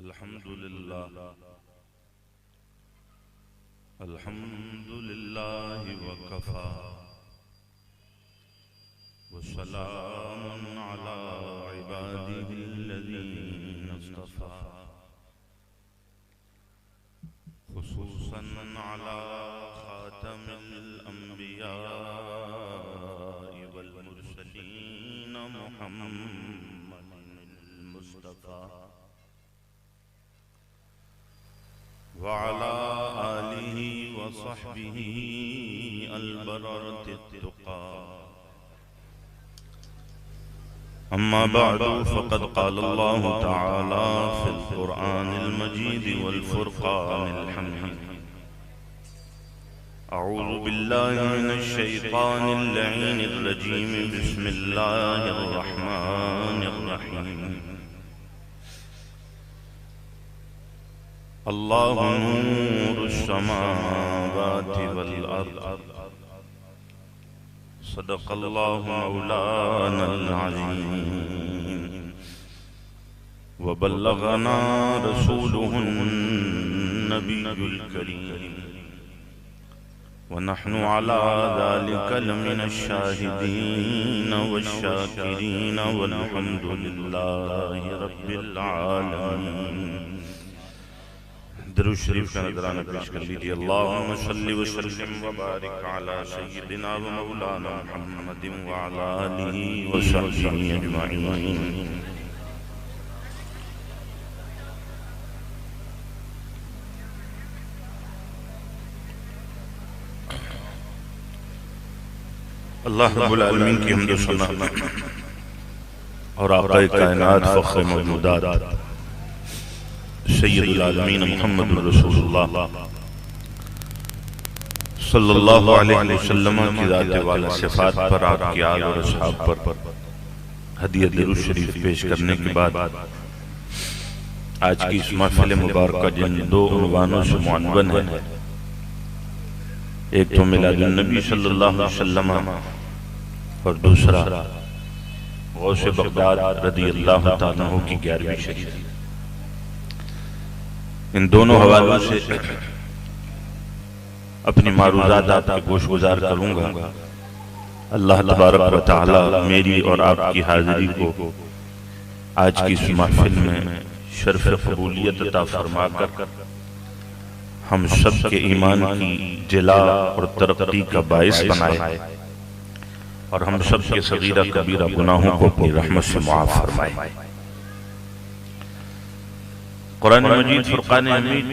الحمد لله وكفى وسلام على عباده الذين اصطفى خصوصا على خاتم الأنبياء والمرسلين محمد المصطفى وعلى آله وصحبه البررة التقى أما بعد فقد قال الله تعالى في القرآن المجيد والفرقان الحميد أعوذ بالله من الشيطان اللعين الرجيم بسم الله الرحمن الرحيم الله نور السماوات والأرض صدق الله مولانا العظيم وبلغنا رسوله النبي الكريم ونحن على ذلك لمن الشاهدين والشاكرين والحمد لله رب العالمين. درود شریف کا نذرانہ پیش کر لیجئے. اللہم صلی وسلم وبارک علی سیدنا و مولانا محمد وعلی آلہ وصحبہ اجمعین. اللہ رب العالمین کی حمد و ثنا اور آقا کائنات فخر موجودات سید العالمین محمد رسول اللہ صلی اللہ علیہ وسلم کی ذات والا صفات پر، آپ کی آل اور اصحاب پر ہدیہ درود شریف پیش کرنے کے بعد آج کی اس محفل مبارکہ جن دو عنوانوں سے معنون ہے، ایک تو میلاد النبی صلی اللہ علیہ وسلم اور دوسرا غوث بغداد رضی اللہ تعالیٰ عنہ کی 11ویں شریف. ان دونوں حوالوں سے اپنی معروضات آپ کے گوش گزار کروں گا. اللہ تبارک و تعالی میری اور آپ کی حاضری کو آج کی اس محفل میں شرف قبولیت عطا فرما کر ہم سب کے ایمان کی جلا اور ترقی کا باعث بنائے اور ہم سب کے صغیرہ کبیرہ گناہوں کو اپنی رحمت سے معاف فرمائے. قرآن مجید فرقان حمید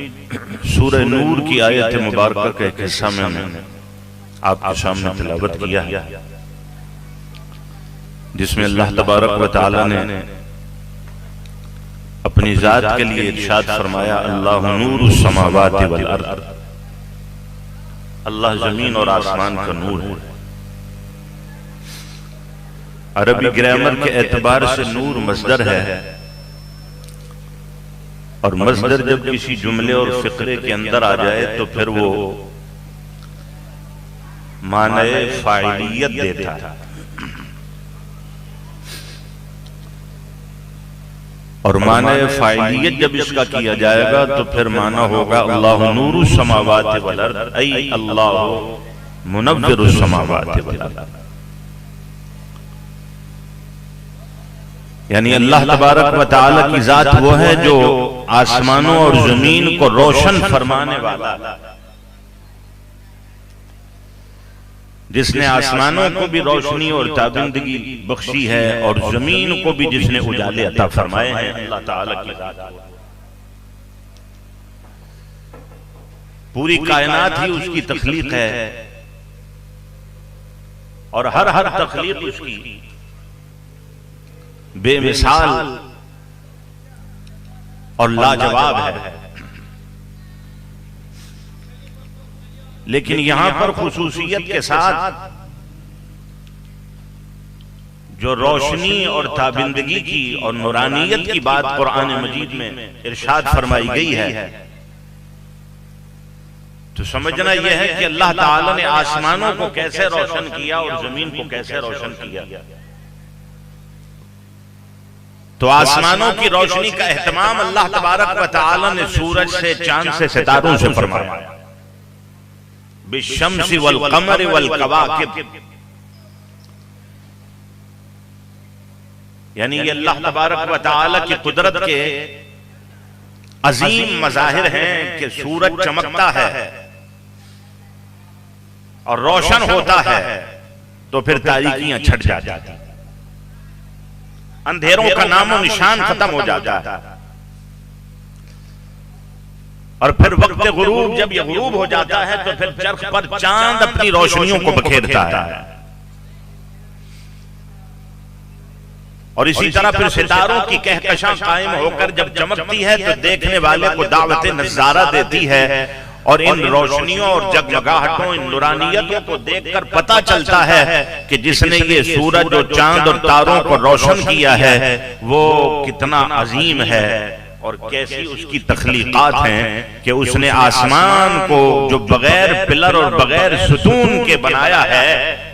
سورہ نور کی آیت مبارکہ کا ایک حصہ میں نے آپ کے سامنے تلاوت کیا ہے، جس میں اللہ تبارک و تعالی نے اپنی ذات کے لیے ارشاد فرمایا اللہ نور السماوات والارض. اللہ زمین اور آسمان کا نور ہے. عربی گرامر کے اعتبار سے نور مصدر ہے، اور مصدر جب کسی جملے اور فقرے کے اندر آ جائے تو پھر وہ معنی فاعلیت دیتا ہے، اور معنی فاعلیت جب اس کا کیا جائے گا تو پھر معنی ہوگا اللہ نور السماوات والارض ای اللہ منور السماوات والارض. یعنی اللہ تبارک و تعالی کی ذات وہ ہے جو آسمانوں اور زمین کو روشن فرمانے والا، جس نے آسمانوں کو بھی روشنی اور تابندگی بخشی ہے اور زمین کو بھی جس نے اجالے عطا فرمائے ہیں. اللہ تعالی کی ذات پوری کائنات ہی اس کی تخلیق ہے، اور ہر تخلیق اس کی بے مثال اور لاجواب ہے. لیکن یہاں پر خصوصیت کے ساتھ جو روشنی اور تابندگی کی اور نورانیت کی بات قرآن مجید میں ارشاد فرمائی گئی ہے، تو سمجھنا یہ ہے کہ اللہ تعالی نے آسمانوں کو کیسے روشن کیا اور زمین کو کیسے روشن کیا. تو آسمانوں کی روشنی کا اہتمام اللہ تبارک و تعالی نے سورج سے، چاند سے، ستاروں سے فرمایا، بالشمس والقمر والکواکب، یعنی یہ اللہ تبارک و تعالی کی قدرت کے عظیم مظاہر ہیں کہ سورج چمکتا ہے اور روشن ہوتا ہے تو پھر تاریکیاں چھٹ جاتی ہیں، اندھیروں کا نام و نشان ختم ہو جاتا ہے، اور پھر وقت غروب جب یہ غروب ہو جاتا ہے تو پھر چرخ پر چاند اپنی روشنیوں کو بکھیرتا ہے، اور اسی طرح پھر ستاروں کی کہکشاں قائم ہو کر جب چمکتی ہے تو دیکھنے والے کو دعوت نظارہ دیتی ہے، اور ان روشنیوں اور جگمگاہٹوں، ان نورانیتوں کو دیکھ کر پتہ چلتا ہے کہ جس نے یہ سورج اور چاند اور تاروں کو روشن کیا ہے وہ کتنا عظیم ہے، اور کیسی اس کی تخلیقات ہیں کہ اس نے آسمان کو جو بغیر پلر اور بغیر ستون کے بنایا ہے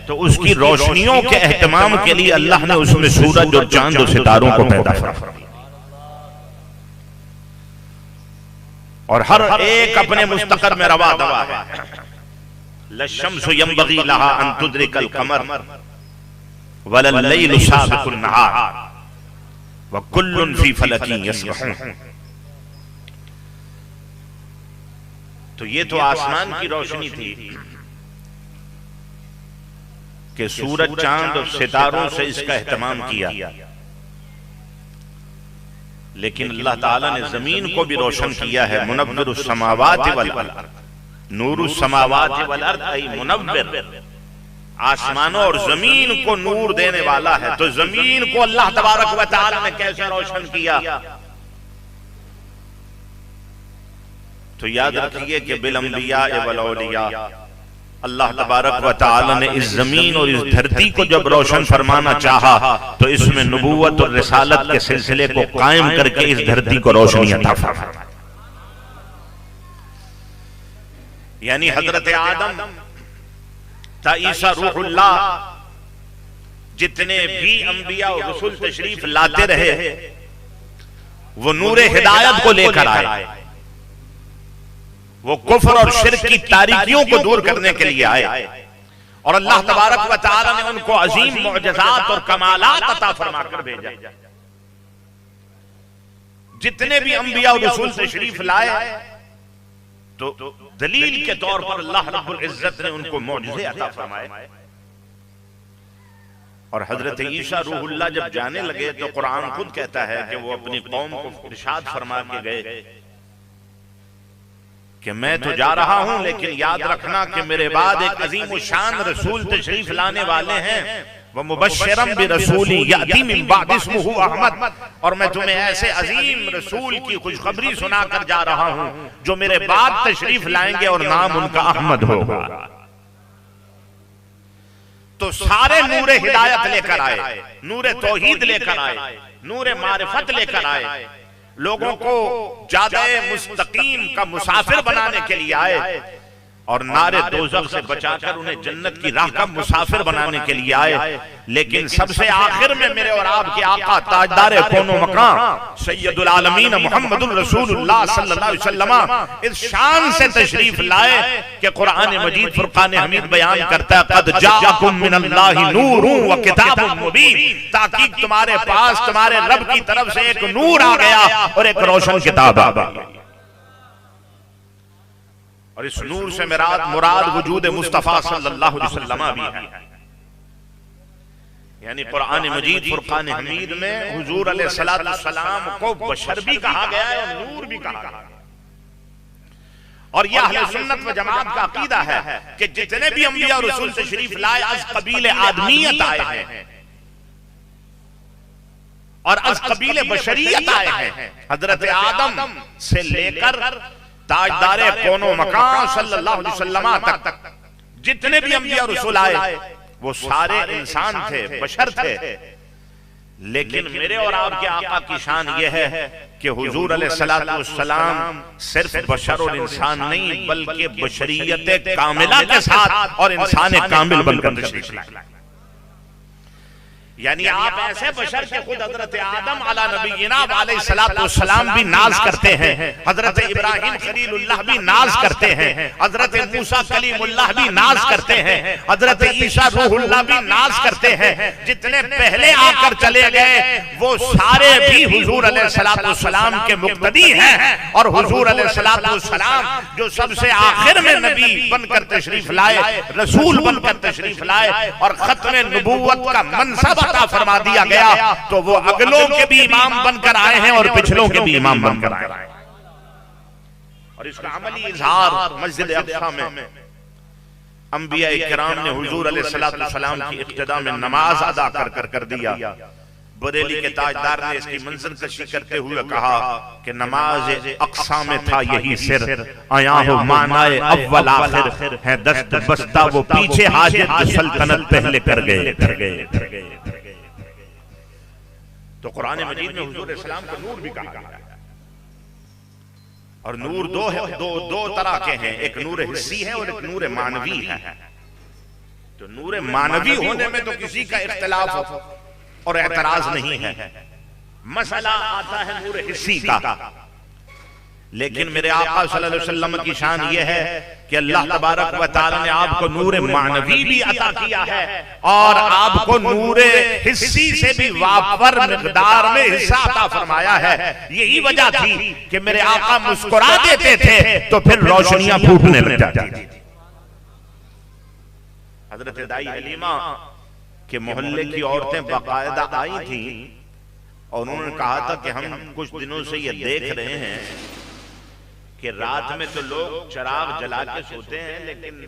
تو اس کی روشنیوں کے اہتمام کے لیے اللہ نے اس میں سورج اور چاند اور ستاروں کو پیدا فرمایا، اور ہر ایک اپنے مستقر میں روا دوا ہے۔ لَلشَّمْسُ يَنبَغِي لَهَا أَن تُدْرِكَ الْقَمَرَ وَلَا اللَّيْلُ سَابِقُ النَّهَارِ وَكُلٌّ فِي فَلَكٍ يَسْبَحُونَ۔ تو یہ تو آسمان کی روشنی تھی کہ سورج، چاند اور ستاروں سے اس کا اہتمام کیا، لیکن اللہ تعالیٰ نے زمین کو بھی روشن کیا ہے، منور السماوات والارض، نور السماوات والارض ای منور، آسمانوں اور زمین کو نور دینے والا ہے۔ تو زمین کو اللہ تبارک و تعالیٰ نے کیسے روشن کیا؟ تو یاد رکھیے کہ بالانبیاء والاولیاء اللہ تبارک و تعالی نے اس زمین اور اس دھرتی کو جب روشن فرمانا چاہا تو اس میں نبوت اور رسالت کے سلسلے کو قائم کر کے اس دھرتی کو روشنی عطا فرمایا، یعنی حضرت آدم تا عیسیٰ روح اللہ جتنے بھی انبیاء اور رسول تشریف لاتے رہے وہ نور ہدایت کو لے کر آئے، وہ کفر اور شرک کی تاریکیوں کو دور کرنے کے لیے آئے، اور اللہ تبارک و تعالی نے ان کو عظیم معجزات اور کمالات عطا فرما کر بھیجا۔ جتنے بھی انبیاء اور رسول تشریف لائے تو دلیل کے طور پر اللہ رب العزت نے ان کو معجزے عطا فرمائے، اور حضرت عیسیٰ روح اللہ جب جانے لگے تو قرآن خود کہتا ہے کہ وہ اپنی قوم کو ارشاد فرما کے گئے کہ میں تو جا رہا ہوں لیکن یاد رکھنا کہ میرے بعد ایک عظیم و شان رسول تشریف لانے والے ہیں، وَمُبَشِّرًا بِرَسُولٍ يَأْتِي مِن بَعْدِهِ اسْمُهُ احمد، اور میں تمہیں ایسے عظیم رسول کی خوشخبری سنا کر جا رہا ہوں جو میرے بعد تشریف لائیں گے اور نام ان کا احمد ہوگا۔ تو سارے نور ہدایت لے کر آئے، نور توحید لے کر آئے، نور معرفت لے کر آئے، لوگوں کو جادہ مستقیم کا مسافر بنانے کے لیے آئے، اور نار دوزخ سے بچا کر انہیں جنت کی راہ کا مسافر بنانے کے لیے آئے۔ لیکن سب سے آخر میں میرے اور آپ کے آقا تاجدار کون و مکان سید العالمین محمد الرسول اللہ صلی اللہ علیہ وسلم اس شان سے تشریف لائے کہ قرآن مجید فرقان حمید بیان کرتا ہے قد جاءکم من اللہ نور و کتاب مبین، تحقیق تمہارے پاس تمہارے رب کی طرف سے ایک نور آ گیا اور ایک روشن کتاب آ گئی، اور اس نور سے مراد وجود مصطفیٰ صلی اللہ علیہ وسلم بھی ہے۔ یعنی قرآن مجید فرقان حمید میں حضور علیہ السلام کو بشر بھی کہا گیا ہے اور نور بھی کہا گیا ہے، اور یہ اہل سنت و جماعت کا عقیدہ ہے کہ جتنے بھی انبیاء اور رسول تشریف لائے از قبیل آدمیت آئے ہیں اور از قبیل بشریت آئے ہیں، حضرت آدم سے لے کر تاجدار کون و مکان صلی اللہ علیہ وسلم تک جتنے بھی انبیاء رسول آئے وہ سارے انسان تھے، بشر تھے، لیکن میرے اور آپ کے آقا کی شان یہ ہے کہ حضور علیہ السلام صرف بشر اور انسان نہیں بلکہ بشریت کاملہ کے ساتھ اور انسان کامل بن کر تشریف لائے۔ یعنی آپ ایسے بشر کے خود حضرت آدم علیہ نبینا علیہ السلام بھی ناز کرتے ہیں، حضرت ابراہیم خلیل اللہ بھی ناز کرتے ہیں، حضرت موسیٰ کلیم اللہ بھی ناز کرتے ہیں، حضرت عیسیٰ روح اللہ بھی ناز کرتے ہیں، جتنے پہلے آ کر چلے گئے وہ سارے بھی حضور علیہ السلام کے مقتدی ہیں، اور حضور علیہ السلام جو سب سے آخر میں نبی بن کر تشریف لائے، رسول بن کر تشریف لائے اور ختم نبوت کا منصب عطا فرما دیا گیا، تو وہ اگلوں کے بھی امام بن کر آئے ہیں اور پچھلوں کے بھی امام بن کر آئے ہیں۔ اور اس کا عملی اظہار مسجد اقصی میں انبیاء کرام نے حضور علیہ السلام کی اقتداء میں نماز ادا کر دیا۔ بریلی کے تاجدار نے اس کی منظر کشی کرتے ہوئے کہا کہ نماز اقصی میں تھا یہی سر، آیا ہو معنی اول آخر ہے دست بستہ وہ پیچھے حاجت سلطنت پہلے کر گئے۔ تو قرآن مجید میں حضور السلام کو نور بھی کہا ہے، اور نور دو طرح کے ہیں، ایک نور حسی ہے اور ایک نور معنوی ہے۔ تو نور معنوی ہونے میں تو کسی کا اختلاف اور اعتراض نہیں ہے، مسئلہ آتا ہے نور حسی کا۔ لیکن میرے آقا صلی اللہ علیہ وسلم کی شان یہ ہے کہ اللہ تبارک و تعالی نے آپ کو نور معنوی بھی عطا کیا ہے اور آپ کو نور حسی سے بھی وافر مقدار میں حصہ عطا فرمایا ہے۔ یہی وجہ تھی کہ میرے آقا مسکرا دیتے تھے تو پھر روشنیاں پھوٹنے لگ جاتی تھی۔ حضرت دائی حلیمہ کے محلے کی عورتیں باقاعدہ آئی تھیں اور انہوں نے کہا تھا کہ ہم کچھ دنوں سے یہ دیکھ رہے ہیں کہ رات میں تو لوگ چراغ جلا کے سوتے ہیں، لیکن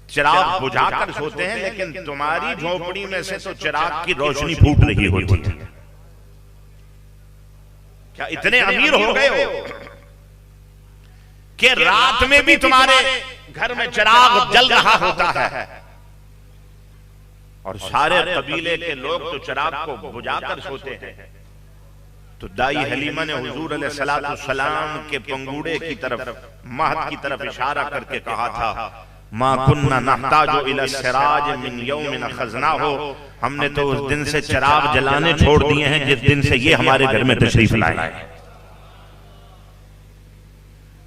چراغ بجھا کر سوتے ہیں، لیکن تمہاری جھونپڑی میں سے تو چراغ کی روشنی پھوٹ رہی ہوتی ہے۔ کیا اتنے امیر ہو گئے ہو کہ رات میں بھی تمہارے گھر میں چراغ جل رہا ہوتا ہے؟ اور سارے قبیلے کے لوگ تو چراغ کو بجھا کر سوتے ہیں۔ تو دائی حلیمہ نے حضور علیہ السلام کے پنگوڑے کی طرف، مہد کی طرف اشارہ کر کے کہا تھا مَا كُنَّا نَحْتَاجُ إِلَى السِّرَاجِ مِنْ يَوْمٍ أَخَذْنَاهُ، ہم نے تو اس دن سے چراغ جلانے چھوڑ دیے ہیں جس دن سے یہ ہمارے گھر میں تشریف لائے۔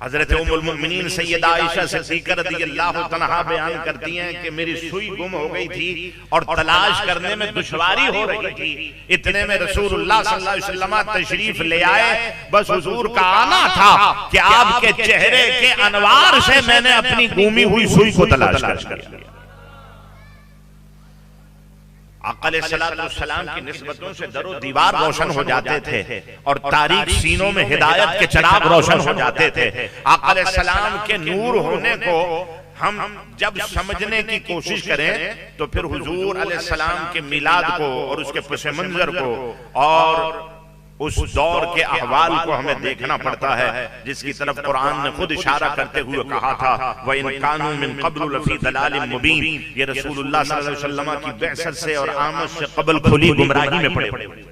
حضرت ام المؤمنین سیدہ عائشہ صدیقہ رضی اللہ عنہا بیان کرتی ہیں کہ میری سوئی گم ہو گئی تھی اور تلاش کرنے میں دشواری ہو رہی تھی، اتنے میں رسول اللہ صلی اللہ علیہ وسلم تشریف لے آئے۔ بس حضور کا آنا تھا کہ آپ کے چہرے کے انوار سے میں نے اپنی گمی ہوئی سوئی کو تلاش کر لیا۔ آقا علیہ السلام کی نسبتوں سے در و دیوار روشن ہو جاتے تھے اور تاریک سینوں میں ہدایت کے چراغ روشن ہو جاتے تھے۔ آقا علیہ السلام کے نور ہونے کو ہم جب سمجھنے کی کوشش کریں تو پھر حضور علیہ السلام کے میلاد کو اور اس کے پس منظر کو اور اس دور کے احوال کو ہمیں دیکھنا پڑتا ہے، جس کی طرف قرآن نے خود اشارہ کرتے ہوئے کہا تھا وَإِن كَانُوا مِن قَبْلُ لَفِي ضَلَالٍ مُبِينٍ۔ یہ رسول اللہ صلی اللہ علیہ وسلم کی بعثت سے اور آمد سے قبل کھلی گمراہی میں پڑے ہوئے،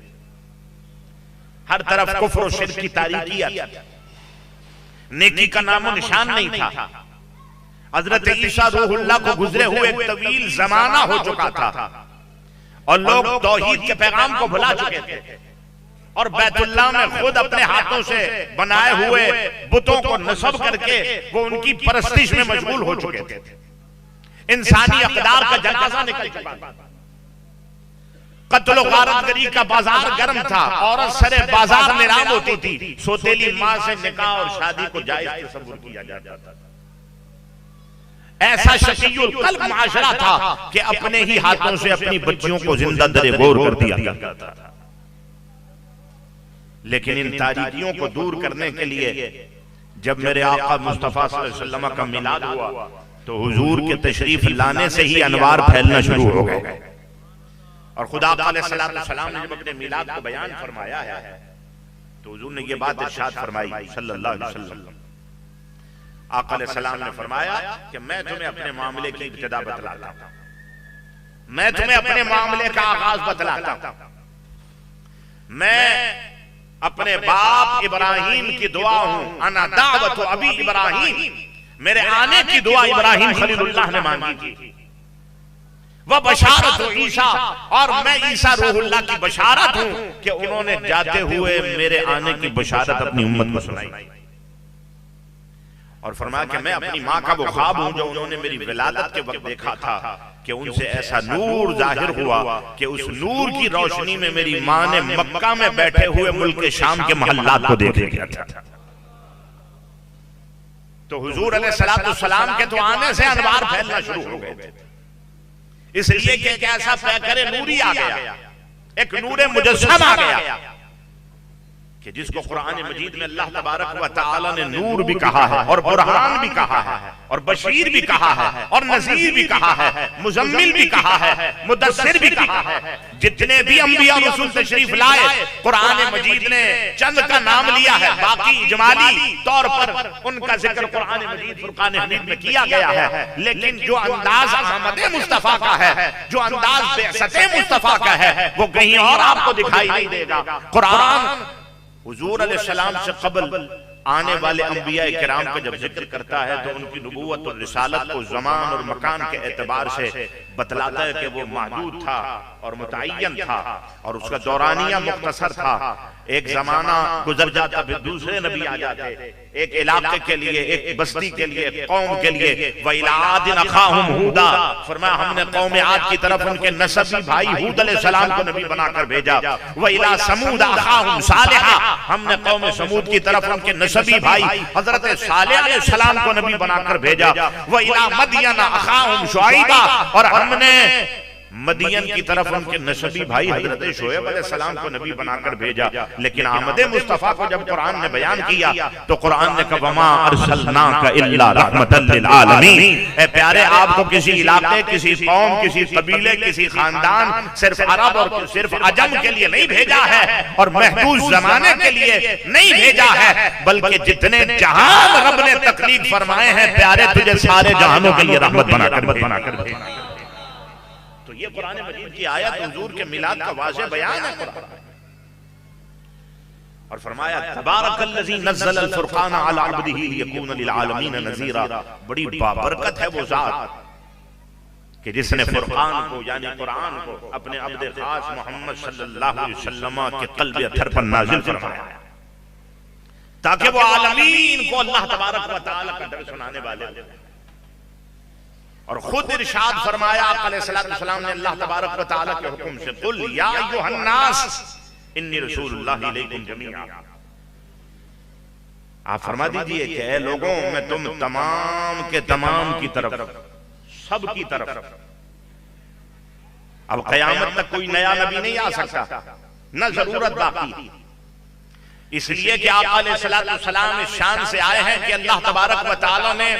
ہر طرف کفر و شرک کی تاریکیت، نیکی کا نام و نشان نہیں تھا۔ حضرت عیسیٰ روح اللہ کو گزرے ہوئے ایک طویل زمانہ ہو چکا تھا اور لوگ توحید کے پیغام کو بھلا چکے تھے، اور بیت اللہ میں خود اپنے ہاتھوں سے بنائے ہوئے بتوں کو نصب کر کے وہ ان کی پرستش میں مشغول ہو چکے تھے۔ انسانی اقدار کا جنازہ نکل چکا تھا، قتل و غارت گری کا بازار گرم تھا، عورت سرے بازار نیرام ہوتی تھی، سوتیلی ماں سے نکاح اور شادی کو جائز تصور کیا جاتا تھا۔ ایسا شقی القلب معاشرہ تھا کہ اپنے ہی ہاتھوں سے اپنی بچیوں کو زندہ درے گور کر دیا جاتا تھا۔ لیکن ان تاریکیوں کو دور کرنے کے لیے جب میرے آقا مصطفیٰ صلی اللہ علیہ وسلم کا میلاد ہوا تو حضور کے تشریف لانے سے ہی انوار پھیلنا شروع ہو گئے، اور خدا علیہ السلام نے جب اپنے میلاد کو بیان فرمایا ہے تو حضور نے یہ بات ارشاد فرمائی صلی اللہ علیہ وسلم۔ آقا علیہ السلام نے فرمایا کہ میں تمہیں اپنے معاملے کی ابتدا بتلاتا ہوں، میں تمہیں اپنے معاملے کا آغاز بتلاتا ہوں۔ میں اپنے باپ ابراہیم کی دعا ہوں، انا دعوت ابی ابراہیم، میرے آنے کی دعا ابراہیم خلیل اللہ نے مانگی تھی، وہ بشارت عیسیٰ، اور میں عیسیٰ روح اللہ کی بشارت ہوں کہ انہوں نے جاتے ہوئے میرے آنے کی بشارت اپنی امت کو سنائی، اور فرمایا کہ میں اپنی ماں کا وہ خواب ہوں جو انہوں نے میری ولادت کے وقت دیکھا تھا کہ ان سے ایسا نور ظاہر ہوا کہ اس نور کی روشنی میں میری ماں نے مکہ میں بیٹھے ہوئے ملک شام کے محلات کو دیکھ لیا تھا۔ تو حضور علیہ السلام کے تو آنے سے انوار پھیلنا شروع ہو گئے تھے، اس لیے کہ ایک ایسا پیکر نوری آ گیا، ایک نور مجسم آ گیا کہ جس کو قرآن مجید میں اللہ تبارک و تعالی نے نور بھی کہا ہے اور برہان بھی کہا ہے اور بشیر بھی کہا ہے اور نذیر بھی کہا ہے، مزمل بھی کہا ہے، مدثر بھی کہا ہے۔ جتنے بھی انبیاء رسول تشریف لائے قرآن مجید نے چند کا نام لیا ہے، باقی اجمالی طور پر ان کا ذکر قرآن مجید فرقان حمید میں کیا گیا ہے، لیکن جو انداز احمد مصطفیٰ کا ہے، جو انداز بعثت مصطفیٰ کا ہے، وہ کہیں اور آپ کو دکھائی نہیں دے گا۔ قرآن حضور علیہ السلام سے قبل آنے والے انبیاء کرام کا جب ذکر کرتا ہے تو ان کی نبوت اور رسالت کو زمان اور مکان کے اعتبار سے بتلاتا ہے کہ وہ محدود تھا اور متعین تھا اور اس کا دورانیہ مختصر تھا۔ ایک زمانہ گزر جاتا پھر دوسرے نبی آ جاتے، ایک علاقے کے لیے، ایک بستی کے لیے، ایک قوم کے لیے۔ وَإِلَىٰ عَادٍ أَخَاهُمْ هُودًا، فرمایا ہم نے قوم عاد کی طرف ان کے نسبی بھائی ہود علیہ السلام کو نبی بنا کر بھیجا۔ وَإِلَىٰ ثَمُودَ أَخَاهُمْ صَالِحًا، ہم نے قوم سمود کی طرف ان کے نسبی بھائی حضرت صالح علیہ السلام کو نبی بنا کر بھیجا۔ وَإِلَىٰ مَدْيَنَ أَخَاهُمْ شُعَيْبًا، اور ہم نے مدین کی طرف ان کے نسبی بھائی حضرت شعیب علیہ السلام کو نبی بنا کر بھیجا۔ لیکن آمد مصطفیٰ کو جب قرآن نے بیان کیا تو قرآن نے کہا وَمَا أَرْسَلْنَاكَ إِلَّا رَحْمَةً لِلْعَالَمِينَ، اے پیارے آپ کو کسی علاقے، کسی قوم، کسی قبیلے، کسی خاندان، صرف عرب اور صرف عجم کے لیے نہیں بھیجا ہے اور محدود زمانے کے لیے نہیں بھیجا ہے، بلکہ جتنے جہان رب نے تخلیق فرمائے ہیں پیارے تجھے سارے جہانوں کے لیے رحمت بنا کر بھیجا۔ تو یہ قرآن مجید کی آیت حضور کے میلاد کا واضح بیان ہے قرآن، اور فرمایا تبارک الذی نزل الفرقان علی عبدہ لیکون للعالمین نذیرا، بڑی بابرکت ہے وہ ذات کہ جس نے فرقان کو یعنی قرآن کو اپنے عبد خاص محمد صلی اللہ علیہ وسلم کے قلب اطہر پر نازل فرمایا تاکہ وہ عالمین کو اللہ تبارک و تعالی کا در سنانے والے ہوں۔ اور خود ارشاد فرمایا آقا علیہ السلام نے اللہ تبارک و تعالی کے حکم سے قل یا ایھا الناس انی رسول اللہ الیکم جمیعا، آپ فرما دیجئے کہ اے لوگوں میں تم تمام کے تمام کی طرف، سب کی طرف، اب قیامت تک کوئی نیا نبی نہیں آ سکتا، نہ ضرورت باقی، اس لیے کہ آقا علیہ السلام اس شان سے آئے ہیں کہ اللہ تبارک و تعالی نے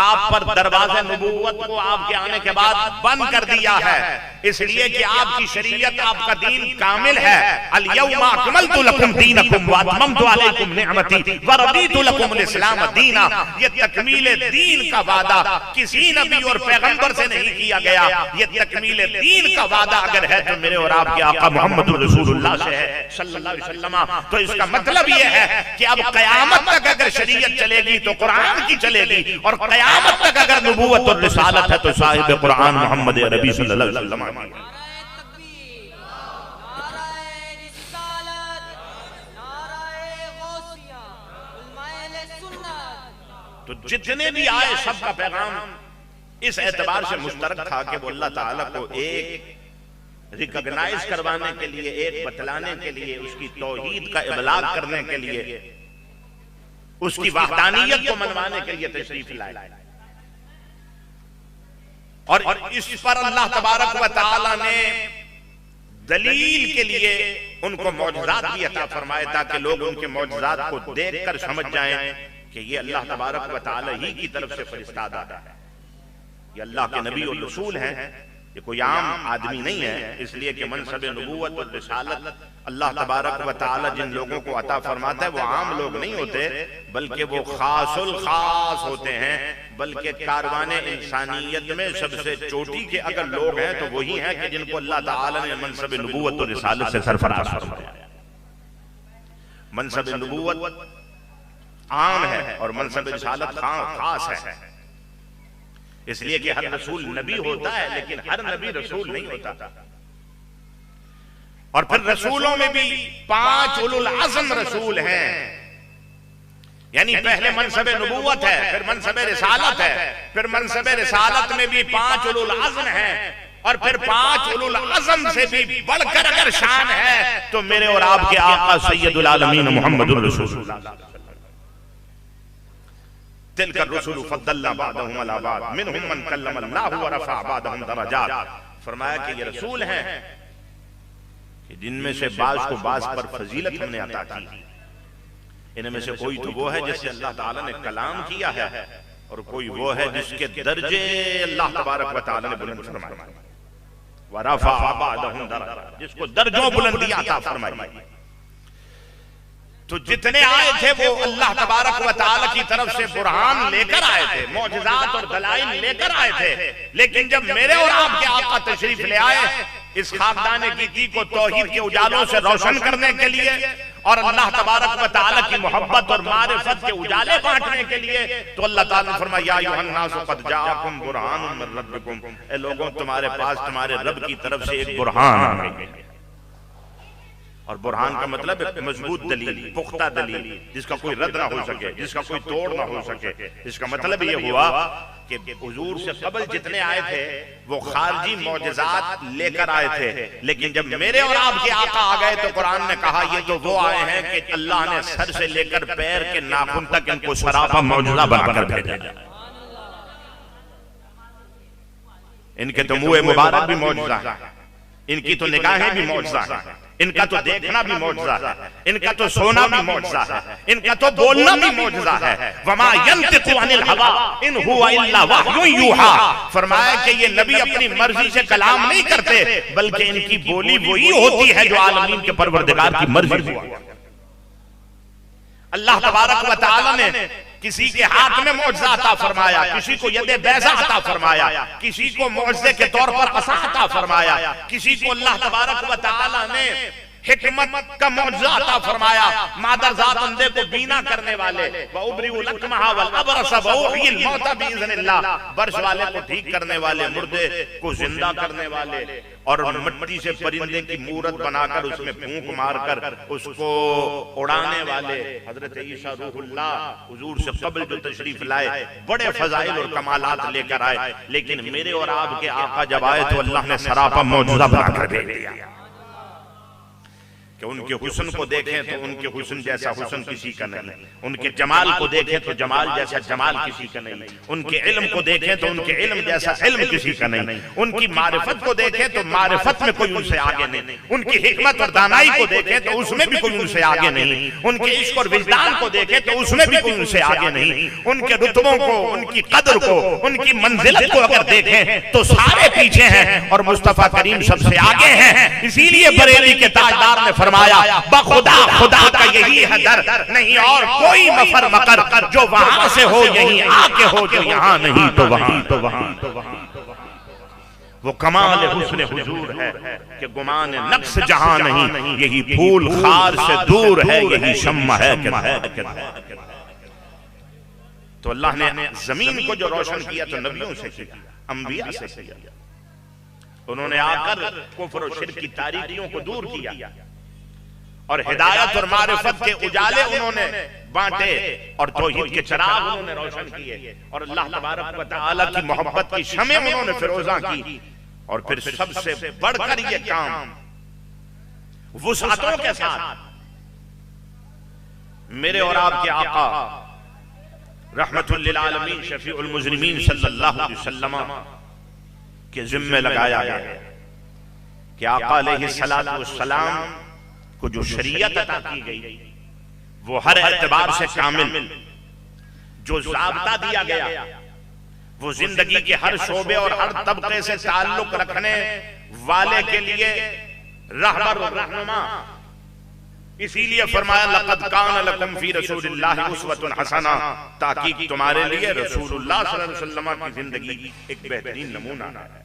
آپ پر دروازہ نبوت کو آپ کے آنے کے بعد بند کر دیا ہے، اس لیے کہ آپ کی شریعت، آپ کا دین کامل ہے۔ اليوم اکملت لکم دینکم واتممت علیکم نعمتی ورضیت لکم الاسلام دینا، یہ تکمیل دین کا وعدہ کسی نبی اور پیغمبر سے نہیں کیا گیا، یہ تکمیل دین کا وعدہ اگر ہے تو میرے اور آپ کے آقا محمد رسول اللہ سے ہے صلی اللہ علیہ وسلم۔ تو اس کا مطلب یہ ہے کہ اب قیامت تک اگر شریعت چلے گی تو قرآن کی چلے گی، اور قیامت تک اگر نبوت اور رسالت ہے تو صاحب قرآن محمد عربی صلی اللہ علیہ وسلم۔ تو جتنے بھی آئے سب کا پیغام اس اعتبار سے مشترک تھا کہ وہ اللہ تعالیٰ کو ایک ریکگنائز کروانے کے لیے، ایک بتلانے کے لیے، اس کی توحید کا ابلاغ کرنے کے لیے، اس کی وحدانیت کو منوانے کے لیے تشریف لائے، اور اس پر اللہ تبارک و تعالی نے دلیل کے لیے ان کو معجزات بھی عطا فرمائے تاکہ لوگ ان کے معجزات کو دیکھ کر سمجھ جائیں کہ یہ اللہ تبارک و تعالی ہی کی طرف سے فرستادہ ہے، یہ اللہ کے نبی اور رسول ہیں، یہ کوئی عام آدمی نہیں ہے، اس لیے کہ منصب نبوت اور رسالت اللہ تبارک و تعالی جن لوگوں کو عطا فرماتا ہے وہ عام لوگ نہیں ہوتے، بلکہ وہ خاص الخاص ہوتے ہیں، بلکہ کاروان انسانیت میں سب سے چوٹی کے اگر لوگ ہیں تو وہی ہیں کہ جن کو اللہ تعالی نے منصب نبوت اور رسالت سے سرفراز فرمایا۔ منصب نبوت عام ہے اور منصب رسالت خاص ہے۔ اس لیے کہ ہر رسول نبی ہوتا ہے لیکن ہر نبی رسول نہیں ہوتا. اور پھر رسولوں میں بھی 5 اولو العزم رسول ہیں، یعنی پہلے منصب نبوت ہے، پھر منصب رسالت ہے، پھر منصب رسالت میں بھی 5 اولو العزم ہیں، اور پھر 5 اولو العزم سے بھی بڑھ کر اگر شان ہے تو میرے اور آپ کے آقا سید العالمین محمد الرسول اللہ. تلک الرسل فضلنا بعضهم على بعض منهم من کلم اللہ ورفع بعضهم درجات. فرمایا کہ یہ رسول ہیں کہ جن میں سے بعض کو بعض پر فضیلت ہم نے عطا کی. ان میں سے کوئی تو وہ ہے جس سے اللہ تعالیٰ نے کلام کیا ہے، اور کوئی وہ ہے جس کے درجے اللہ تبارک و تعالیٰ نے بلند فرمائے. ورفع بعضهم درجات، جس کو درجوں بلندی عطا فرمائی. تو جتنے آئے تھے وہ اللہ تبارک و تعالی کی طرف سے برہان لے کر آئے تھے، معجزات اور دلائل لے کر آئے تھے. لیکن جب میرے اور آپ کے آقا تشریف لے آئے اس خاکدان گیتی کو توحید کے اجالوں سے روشن کرنے کے لیے اور اللہ تبارک و تعالی کی محبت اور معرفت کے اجالے بانٹنے کے لیے، تو اللہ تعالیٰ نے فرمایا یا ایھا الناس قد جاءکم برہان من ربکم، اے لوگوں تمہارے پاس تمہارے رب کی طرف سے ایک برہان آ گئی. اور برہان کا مطلب ہے مضبوط دلیل، پختہ دلیل، جس کا کوئی رد نہ ہو سکے، جس کا کوئی توڑ نہ ہو سکے. اس کا مطلب یہ ہوا کہ حضور سے قبل جتنے آئے تھے وہ خارجی معجزات لے کر آئے تھے، لیکن جب میرے اور آپ کے آقا آ گئے تو قرآن نے کہا یہ تو وہ آئے ہیں کہ اللہ نے سر سے لے کر پیر کے ناخن تک ان کو سراپا معجزہ بنا کر بھیجا. ان کے تو منہ مبارک بھی معجزہ ہے، ان کی تو نگاہیں بھی معجزہ ہیں، ان کا تو دیکھنا بھی معجزہ ہے، ان کا تو سونا بھی معجزہ ہے، ان کا تو بولنا بھی معجزہ ہے. وما ينطق عن الهوى ان هو الا وحی یوحى. فرمایا کہ یہ نبی اپنی مرضی سے کلام نہیں کرتے بلکہ ان کی بولی وہی ہوتی ہے جو عالمین کے پروردگار کی مرضی ہوا. اللہ تبارک و تعالی نے کسی کے ہاتھ میں معجزہ عطا فرمایا، کسی کو ید بیضہ عطا فرمایا، کسی کو معجزے کے طور پر عصا عطا فرمایا، کسی کو اللہ تبارک و تعالی نے حکمت کا معجزہ عطا فرمایا، مادر ذات اندھے کو بینا کرنے والے، وَأُبْرِئُ الْأَكْمَحَ وَالْأَبْرَصَ وَأُحْيِي الْمَوْتَ بِإِذْنِ اللَّهِ، برش والے کو ٹھیک کرنے والے، مردے کو زندہ کرنے والے، اور مٹی سے پرندے کی مورت بنا کر اس میں پھونک مار کر اس کو اڑانے والے. حضرت عیسیٰ روح اللہ حضور سے قبل جو تشریف لائے بڑے فضائل اور کمالات لے کر آئے، لیکن میرے اور آپ کے آقا جب آئے تو اللہ نے سراپا معجزہ بنا کر بھیج دیا کہ ان کے حسن کو دیکھیں تو ان کے حسن جیسا حسن کسی کا نہیں، ان کے جمال کو دیکھیں تو جمال جیسا جمال کسی کا نہیں، ان کے علم کو دیکھیں تو ان کے علم جیسا علم کسی کا نہیں، ان کی معرفت کو دیکھیں تو معرفت میں کوئی ان سے آگے نہیں، ان کی حکمت اور دانائی کو دیکھیں تو اس میں بھی کوئی ان سے آگے نہیں، ان کے عشق اور وجدان کو دیکھیں تو اس میں بھی کوئی ان سے آگے نہیں، ان کے رتبوں کو، ان کی قدر کو، ان کی منزلت کو اگر دیکھیں تو سارے پیچھے ہیں اور مصطفیٰ کریم سب سے آگے ہیں. اسی لیے بریلی کے تاجدار نے فرمایا بخدا خدا کا یہی ہے در، نہیں اور کوئی مفر مقر، جو وہاں سے ہو یہیں آ کے ہو، جو یہاں نہیں تو وہاں. وہ کمال حسن حضور ہے کہ گمان نقص جہاں نہیں، یہی پھول خار سے دور ہے، یہی شمع ہے کہ تو اللہ نے زمین کو جو روشن کیا تو نبیوں سے کیا، انبیاء سے کیا. انہوں نے آ کر کفر و شرک کی تاریکیوں کو دور کیا اور ہدایت اور معرفت کے اجالے انہوں نے بانٹے اور توحید کے چراغ انہوں نے روشن کیے اور اللہ تبارک و تعالی کی محبت کی شمع انہوں نے فروزاں کی. اور پھر سب سے بڑھ کر یہ کام وسعتوں کے ساتھ میرے اور آپ کے آقا رحمت للعالمین شفیع المذنبین صلی اللہ علیہ وسلم کے ذمہ لگایا گیا کہ آقا علیہ السلام کو جو شریعت عطا کی گئی وہ ہر اعتبار سے کامل، جو ضابطہ دیا گیا وہ زندگی کے ہر شعبے اور ہر طبقے سے تعلق رکھنے والے کے لیے رہبر اور رہنما. اسی لیے فرمایا لَقَدْ كَانَ لَكُمْ فِي رَسُولِ اللَّهِ أُسْوَةٌ حَسَنَةٌ، تاکہ تمہارے لیے رسول اللہ صلی اللہ علیہ وسلم کی زندگی ایک بہترین نمونہ ہے.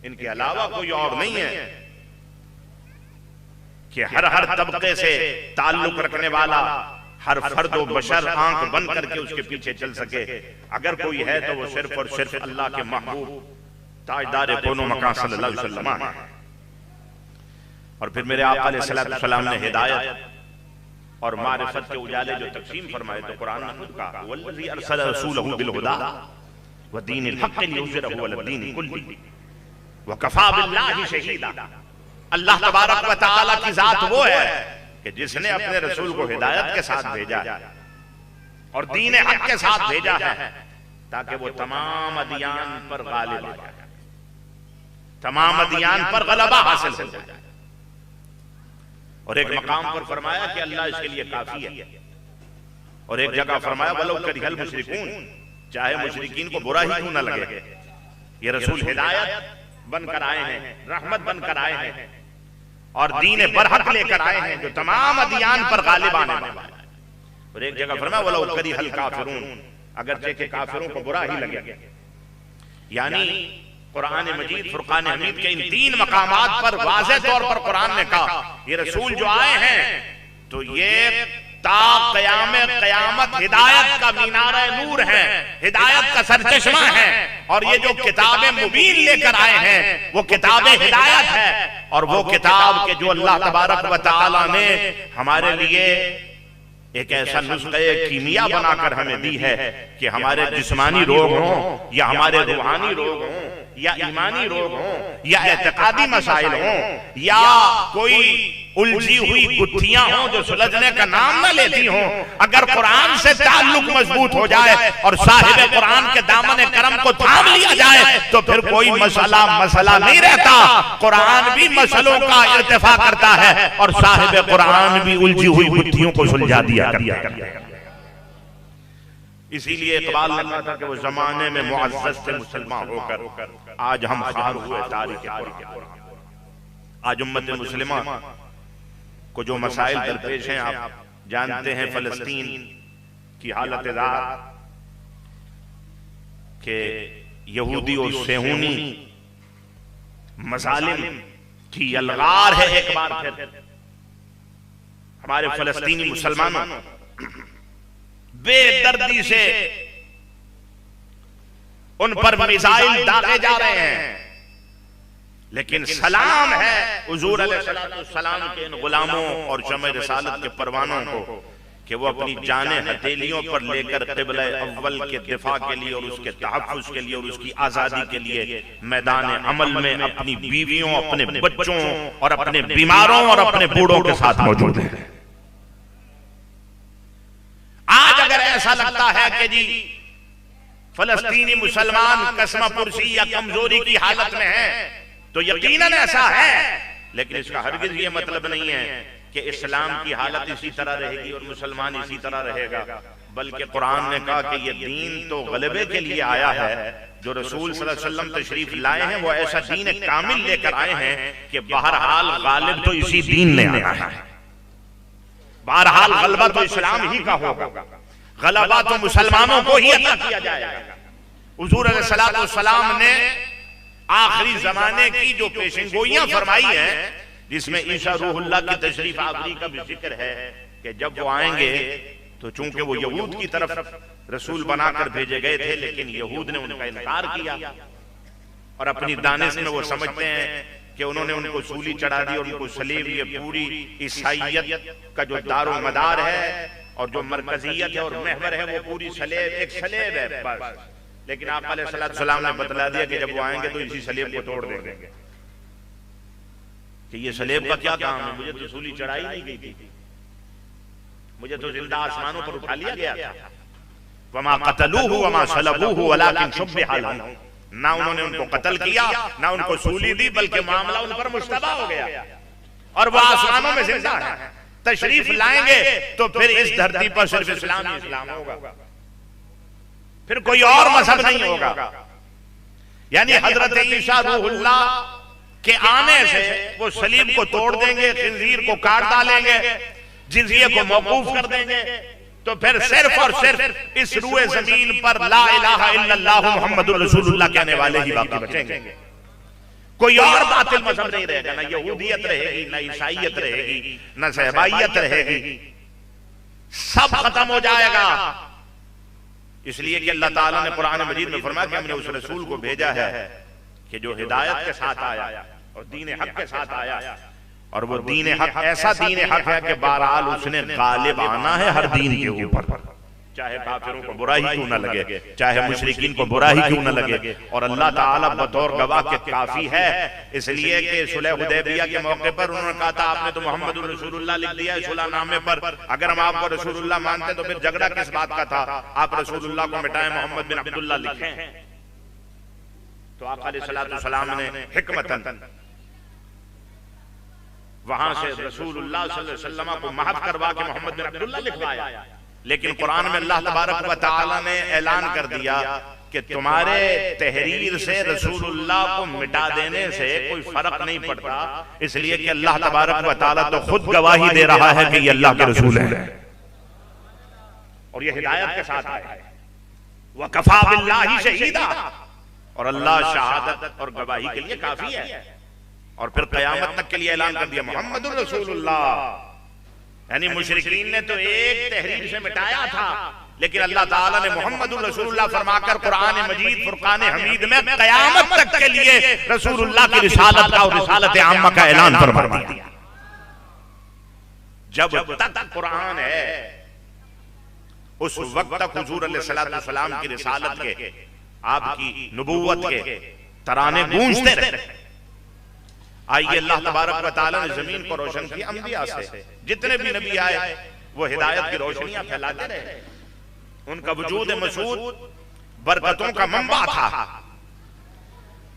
ان کے علاوہ کوئی اور نہیں ہے کہ ہر طبقے سے تعلق رکھنے والا، ہر فرد و بشر آنکھ بند کر کے اس کے پیچھے چل سکے، اگر کوئی ہے تو وہ صرف اور صرف اللہ کے محبوب تاجدار کون و مکان صلی اللہ علیہ وسلم ہے۔ اور پھر میرے آقا علیہ السلام نے ہدایت اور معرفت کے اجالے جو تقسیم فرمائے تو قرآن نے خود کہا وَالَّذِي أَرْسَلَ رَسُولَهُ بِالْهُدَىٰ وَدِينِ الْحَقِّ لِيُظْهِرَهُ عَلَى الدِّينِ كُلِّهِ وَكَفَىٰ بِاللَّهِ شَهِيدًا۔ اللہ تبارک و تعالیٰ کی ذات وہ ہے کہ جس نے اپنے رسول کو ہدایت کے ساتھ بھیجا ہے اور دین حق کے ساتھ بھیجا ہے تاکہ وہ تمام ادیان پر غالب آ جائے، تمام ادیان پر غلبہ حاصل ہو جائے۔ اور ایک مقام پر فرمایا کہ اللہ اس کے لیے کافی ہے، اور ایک جگہ فرمایا وَلَوْ كَرِهَ الْمُشْرِكُونَ، چاہے مشرکین کو برا ہی کیوں نہ لگے، یہ رسول ہدایت بن کر آئے ہیں، رحمت بن کر آئے ہیں اور دین برحق لے کر آئے ہیں جو تمام ادیان پر غالب آنے والا ہے۔ اور ایک جگہ فرمایا وَلَوْ كَرِهَ الْكَافِرُونَ، اگرچہ کہ کافروں کو برا ہی لگے۔ یعنی قرآن مجید فرقان حمید کے ان تین مقامات پر واضح طور پر قرآن نے کہا یہ رسول جو آئے ہیں تو یہ تا قیام قیامت ہدایت کا مینارہ نور ہے، ہدایت کا سرچشمہ ہے، اور یہ جو کتاب مبین لے کر آئے ہیں وہ کتاب ہدایت ہے، اور وہ کتاب کہ جو اللہ تبارک و تعالی نے ہمارے لیے ایک ایسا نسخہ کیمیا بنا کر ہمیں دی ہے کہ ہمارے جسمانی روگ ہوں یا ہمارے روحانی روگ ہوں یا ایمانی روگ ہوں یا اعتقادی مسائل ہوں یا کوئی الجھی ہوئی گتھیاں ہوں جو سلجھنے کا نام نہ لیتی ہوں، اگر قرآن سے تعلق مضبوط ہو جائے اور صاحب قرآن کے دامن کرم کو تھام لیا جائے تو پھر کوئی مسئلہ نہیں رہتا۔ قرآن بھی مسئلوں کا ارتفاع کرتا ہے اور صاحب قرآن بھی الجھی ہوئی گتھیوں کو سلجھا دیا کرتا ہے۔ اسی لیے اقبال نے کہا تھا کہ وہ زمانے میں معزز سے مسلمان ہو کر آج ہم خار ہوئے تاریخ قرآن۔ آج امت مسلمہ کو جو مسائل درپیش ہیں آپ جانتے ہیں، فلسطین کی حالت ذات کہ یہودی اور صہیونی مظالم کی یلغار ہے ایک بار پھر ہمارے فلسطینی مسلمانوں بے دردی سے ان پر میزائل داغے جا رہے ہیں، لیکن سلام ہے حضور علیہ السلام کے ان غلاموں اور شمع رسالت کے پروانوں کو کہ وہ اپنی جانیں ہتھیلیوں پر لے کر قبلہ اول کے دفاع کے لیے اور اس کے تحفظ کے لیے اور اس کی آزادی کے لیے میدان عمل میں اپنی بیویوں، اپنے بچوں اور اپنے بیماروں اور اپنے بوڑھوں کے ساتھ موجود ہیں۔ آج اگر ایسا لگتا ہے کہ جی فلسطینی مسلمان قسمہ پرسی یا کمزوری کی حالت میں ہیں تو یقیناً ایسا ہے، لیکن اس کا ہرگز یہ مطلب نہیں ہے کہ اسلام کی حالت اسی طرح رہے گی اور مسلمان اسی طرح رہے گا، بلکہ قرآن نے کہا کہ یہ دین تو غلبے کے لیے آیا ہے۔ جو رسول صلی اللہ علیہ وسلم تشریف لائے ہیں وہ ایسا دین کامل لے کر آئے ہیں کہ بہرحال غالب تو اسی دین نے آنا ہے، بہرحال غلبہ تو اسلام ہی کا ہوگا، غلبہ تو مسلمانوں کو ہی عطا کیا جائے گا۔ حضور علیہ السلام نے آخری زمانے کی جو پیشنگوئیاں فرمائی ہیں، جس میں عیسیٰ روح اللہ کی تشریف آوری کا بھی ذکر ہے کہ جب وہ آئیں گے تو چونکہ وہ یہود کی طرف رسول بنا کر بھیجے گئے تھے، لیکن یہود نے ان کا انکار کیا اور اپنی دانش میں وہ سمجھتے ہیں کہ انہوں نے ان کو سولی چڑھا دی اور ان کو صلیب، یہ پوری عیسائیت کا جو دار و مدار ہے اور جو مرکزیت ہے اور محور ہے وہ پوری صلیب، ایک صلیب ہے بس۔ لیکن آقا علیہ السلام نے بتلا دیا کہ جب وہ آئیں گے تو اسی صلیب کو توڑ دیں گے، کہ یہ صلیب کا کیا کام ہے، مجھے تو سولی چڑھائی نہیں گئی تھی، مجھے تو زندہ آسمانوں پر اٹھا لیا گیا تھا۔ وَمَا قَتَلُوهُ وَمَا صَلَبُوهُ وَلَكِنْ شُبِّهَ لَهُمْ، نہ انہوں نے ان کو قتل کیا نہ ان کو سولی دی، بلکہ معاملہ ان پر مشتبہ ہو گیا اور وہ آسمانوں میں زندہ ہے۔ تشریف لائیں گے تو پھر اس دھرتی پر صرف اسلام ہی اسلام ہوگا، پھر کوئی اور مذہب نہیں ہوگا۔ یعنی حضرت عیسیٰ روح اللہ کے آنے سے وہ صلیب کو توڑ دیں گے، خنزیر کو کاٹ ڈالیں گے، جزیے کو موقوف کر دیں گے، تو پھر صرف اور صرف اس روئے زمین پر لا الہ الا اللہ محمد رسول اللہ کہنے والے ہی باقی بچیں گے۔ کوئی اور باطل مذہب نہیں رہے گا، نہ یہودیت رہے گی، نہ عیسائیت رہے گی، نہ صہبائیت رہے گی، سب ختم ہو جائے گا. اس لیے کہ اللہ تعالیٰ نے قرآن مجید میں فرمایا کہ ہم نے اس رسول کو بھیجا ہے کہ جو ہدایت کے ساتھ آیا اور دین حق کے ساتھ آیا, اور وہ دین حق ایسا دین حق ہے کہ بہرحال اس نے غالب آنا ہے ہر دین کے اوپر, چاہے کافروں کو برا ہی کیوں نہ لگے, چاہے مشرکین کو برا ہی کیوں نہ لگے. اور اللہ تعالیٰ بطور گواہ کے کافی ہے, اس لیے کہ صلح حدیبیہ کے موقع پر انہوں نے کہا تھا آپ نے تو محمد رسول اللہ لکھ دیا ہے صلح نامے پر, اگر ہم آپ کو رسول اللہ مانتے تو پھر جھگڑا کس بات کا تھا, آپ رسول اللہ کو مٹائیں محمد بن عبداللہ لکھیں. تو آقا علیہ السلام نے حکمتاً وہاں سے رسول اللہ صلی اللہ علیہ وسلم کو محو کروا کے محمد بن عبداللہ لکھوایا. لیکن قرآن میں اللہ تبارک و تعالیٰ نے اعلان کر دیا کہ تمہارے تحریر سے رسول اللہ کو مٹا دینے سے کوئی فرق نہیں پڑتا, اس لیے کہ اللہ تبارک و تعالیٰ تو خود گواہی دے رہا ہے کہ یہ اللہ کے رسول ہیں اور یہ ہدایت کے ساتھ آئے. وَكَفَى بِاللَّهِ شَهِيدًا, اور اللہ شہادت اور گواہی کے لیے کافی ہے. اور پھر قیامت تک کے لیے اعلان کر دیا محمد رسول اللہ. یعنی مشرکین نے تو ایک تحریر سے مٹایا تھا, لیکن اللہ تعالیٰ نے محمد رسول اللہ فرما کر قرآن مجید فرقان حمید میں قیامت تک کے لیے رسول اللہ کی رسالت کا اور رسالت عامہ کا اعلان فرما دیا. جب تک قرآن ہے اس وقت تک حضور علیہ السلام کی رسالت کے, آپ کی نبوت کے ترانے گونجتے رہے. آئیے اللہ تبارک و تعالیٰ نے زمین کو روشن کیا انبیاء سے, جتنے بھی نبی آئے وہ ہدایت کی روشنیاں پھیلاتے رہے. ان کا وجود مسعود برکتوں کا منبع تھا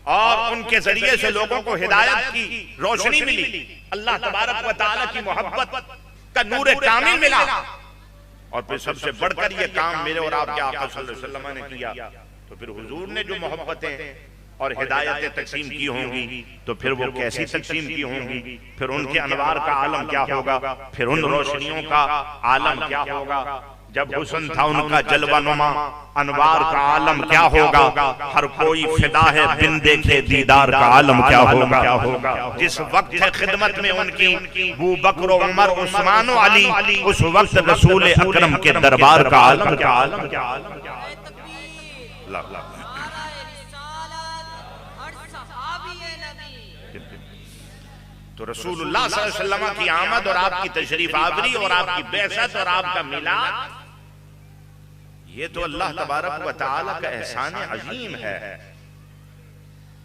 اور ان کے ذریعے سے لوگوں کو ہدایت کی روشنی ملی, اللہ تبارک و تعالیٰ کی محبت کا نور کامل ملا. اور پھر سب سے بڑھ کر یہ کام میرے اور آپ کے آقا صلی اللہ علیہ وسلم نے کیا. تو پھر حضور نے جو محبتیں اور ہدایتیں تقسیم کی ہوں گی تو پھر وہ کیسی تقسیم کی ہوں گی, پھر ان کے انوار کا عالم کیا ہوگا, پھر ان روشنیوں کا عالم کیا ہوگا. جب حسن تھا ان کا جلوہ نما, انوار کا عالم کیا ہوگا, ہر کوئی فدا ہے بن دیکھے دیدار کا عالم کیا ہوگا. جس وقت ہے خدمت میں ان کی ابو بکر و عمر عثمان و علی, اس وقت رسول اکرم کے دربار کا عالم کیا. تو رسول اللہ صلی اللہ علیہ وسلم کی آمد اور آپ کی تشریف آوری اور آپ کی بعثت اور آپ کا میلاد, یہ تو اللہ تبارک و تعالیٰ کا احسان عظیم ہے.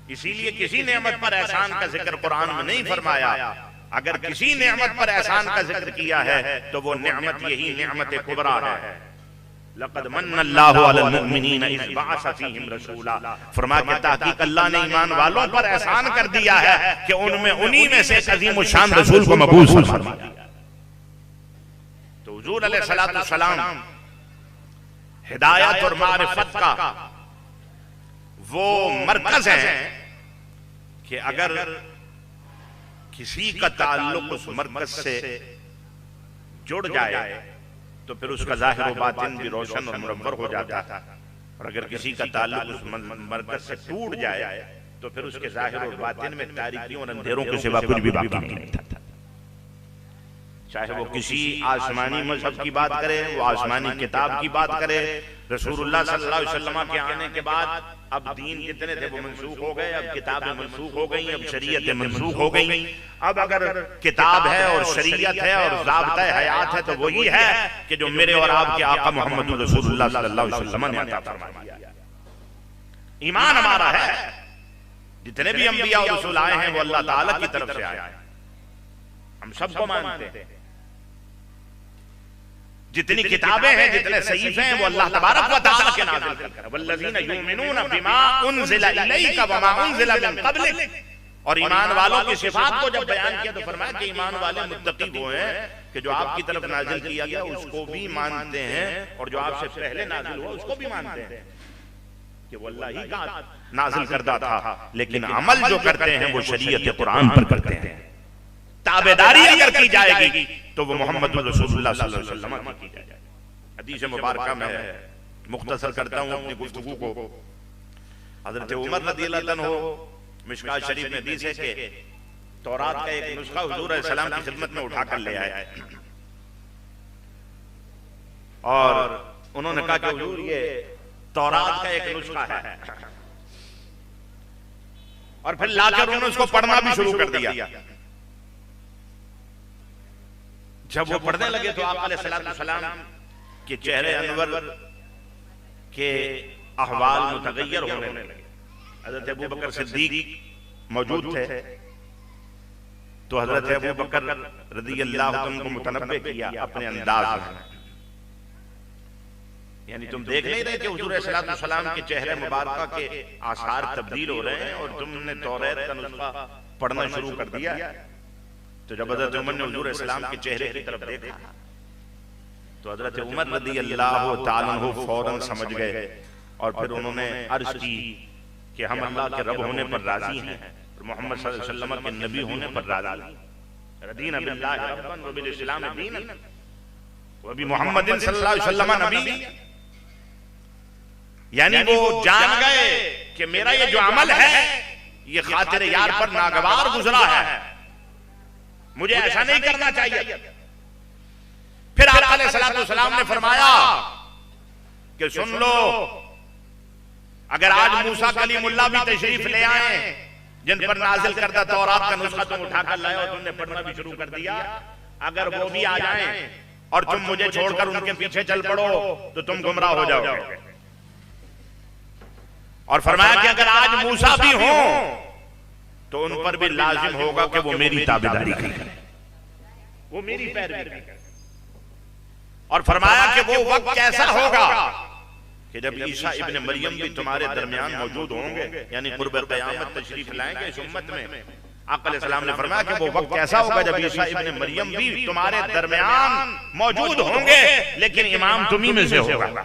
اسی لیے کسی نعمت پر احسان کا ذکر قرآن میں نہیں فرمایا. اگر کسی نعمت پر احسان کا ذکر کیا ہے تو وہ نعمت یہی نعمت کبریٰ ہے. لقد من اللہ علی المؤمنین اذ بعث فیہم رسولا, فرما کہ تحقیق اللہ نے ایمان والوں پر احسان کر دیا ہے کہ ان میں انہی میں سے عظیم الشان رسول کو مبعوث فرما دیا. تو حضور علیہ السلام ہدایت اور معرفت کا وہ مرکز ہے کہ اگر کسی کا تعلق اس مرکز سے جڑ جائے تو پھر اس کا ظاہر و باطن بھی روشن اور منور ہو جاتا ہے, اور اگر کسی کا تعلق اس مرکز سے ٹوٹ جائے تو پھر اس کے ظاہر و باطن میں تاریکیوں اور اندھیروں کے سوا کچھ بھی باقی نہیں رہتا. چاہے وہ کسی آسمانی مذہب کی بات کرے, وہ آسمانی کتاب کی بات کرے. رسول اللہ صلی اللہ علیہ وسلم کے آنے کے بعد اب دین جتنے تھے وہ منسوخ ہو گئے, اب کتابیں منسوخ ہو گئیں, اب شریعتیں منسوخ ہو گئیں. اب اگر کتاب ہے اور شریعت ہے اور ضابطہ حیات ہے تو وہی ہے کہ جو میرے اور آپ کے آقا محمد رسول اللہ صلی اللہ علیہ وسلم نے عطا فرمایا. ایمان ہمارا ہے, جتنے بھی انبیاء اور رسول آئے ہیں وہ اللہ تعالیٰ کی طرف سے آئے ہیں, ہم سب کو مانتے ہیں. جتنی کتابیں ہیں, جتنے صحیفے ہیں, وہ اللہ تبارک و تعالیٰ کے نازل کرتا ہے. والذین یؤمنون بما انزل الیک وما انزل من قبلک, اور ایمان والوں کی صفات کو جب بیان کیا تو فرمایا کہ ایمان والے متقی وہ ہیں کہ جو آپ کی طرف نازل کیا گیا اس کو بھی مانتے ہیں, اور جو آپ سے پہلے نازل ہوا اس کو بھی مانتے ہیں کہ وہ اللہ ہی کا نازل کردہ تھا, لیکن عمل جو کرتے ہیں وہ شریعت قرآن پر کرتے ہیں. تابعداری اگر کی جائے گی تو وہ محمد رسول اللہ صلی اللہ علیہ وسلم کی جائے گی. حدیث مبارکہ میں مختصر کرتا ہوں اپنی گفتگو کو. حضرت عمر رضی اللہ عنہ مشکات شریف میں حدیث ہے کہ تورات کا ایک نسخہ حضور علیہ السلام کی خدمت میں اٹھا کر لے آئے. اور انہوں نے کہا کہ حضور یہ تورات کا ایک نسخہ ہے، اور پھر لا کر انہوں نے اس کو پڑھنا بھی شروع کر دیا۔ جب وہ پڑھنے لگے تو آپ علیہ السلام کے چہرے انور کے احوال متغیر ہونے لگے۔ حضرت ابو بکر صدیق موجود تھے تو حضرت ابو بکر رضی اللہ عنہ کو متنبہ کیا اپنے انداز میں، یعنی تم دیکھ نہیں رہے کہ حضور صلی اللہ علیہ وسلم کے چہرے مبارکہ کے آثار تبدیل ہو رہے ہیں اور تم نے توریت کا نسخہ پڑھنا شروع کر دیا۔ تو جب حضرت عمر نے حضور صلی اللہ علیہ وسلم کے چہرے کی طرف دیکھا تو حضرت عمر رضی اللہ تعالیٰ عنہ فوراً سمجھ گئے، اور پھر انہوں نے عرض کی کہ ہم اللہ کے رب ہونے پر راضی ہیں اور محمد صلی اللہ علیہ وسلم کے نبی ہونے پر راضی ہیں۔ رضینا باللہ ربا وبالاسلام دینا وبمحمد صلی اللہ علیہ وسلم نبی، یعنی وہ جان گئے کہ میرا یہ جو عمل ہے یہ خاطر یار پر ناگوار گزرا ہے، مجھے ایسا نہیں کرنا چاہیے۔ پھر آقا علیہ السلام نے فرمایا کہ سن لو، اگر آج موسیٰ کلیم اللہ بھی تشریف لے آئیں جن پر نازل کردہ تورات کا نسخہ تم اٹھا کر لائے اور تم نے پڑھنا بھی شروع کر دیا، اگر وہ بھی آ جائیں اور تم مجھے چھوڑ کر ان کے پیچھے چل پڑو تو تم گمراہ ہو جاؤ گے۔ اور فرمایا کہ اگر آج موسیٰ بھی ہوں تو ان پر بھی لازم ہوگا کہ وہ میری تابعداری کریں، وہ میری پیروی کریں۔ اور فرمایا کہ وہ وقت کیسا ہوگا کہ جب عیسیٰ ابن مریم بھی تمہارے درمیان موجود ہوں گے، یعنی قرب قیامت تشریف لائیں گے اس امت میں۔ آقا علیہ السلام نے فرمایا کہ وہ وقت کیسا ہوگا جب عیسیٰ ابن مریم بھی تمہارے درمیان موجود ہوں گے، لیکن امام تمہیں میں سے ہوگا،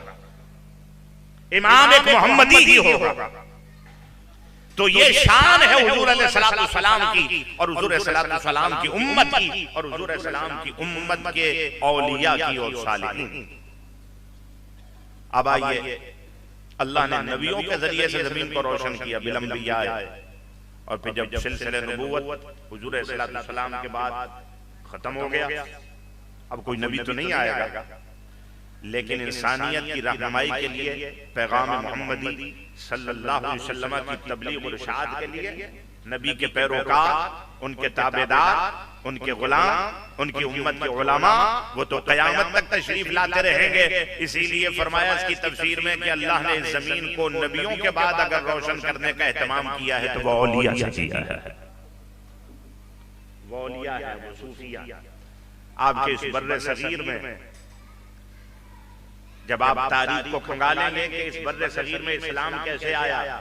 امام ایک محمدی ہی ہوگا۔ تو یہ شان ہے حضور علیہ السلام کی اور حضور علیہ السلام کی امت کی اور حضور علیہ السلام کی امت کے اولیاء کی اور صالحین۔ اب آئیے، اللہ نے نبیوں کے ذریعے سے زمین کو روشن کیا بالانبیاء، اور پھر جب سلسلہ نبوت حضور علیہ السلام کے بعد ختم ہو گیا، اب کوئی نبی تو نہیں آئے گا، لیکن انسانیت کی رہنمائی کے لیے، پیغام محمدی صلی اللہ علیہ وسلم کی تبلیغ و ارشاد کے لیے نبی کے پیروکار، ان کے تابعدار، ان کے غلام، ان کی امت کے علماء، وہ تو قیامت تک تشریف لاتے رہیں گے۔ اسی لیے فرمایا اس کی تفسیر میں کہ اللہ نے اس زمین کو نبیوں کے بعد اگر روشن کرنے کا اہتمام کیا ہے تو وہ اولیاء سے کیا ہے، وہ اولیاء ہے، وہ صوفیاء۔ آپ کے اس بر صغیر میں جب آپ تاریخ کو کھنگالیں گے کہ اس بر صغیر میں اسلام کیسے آیا،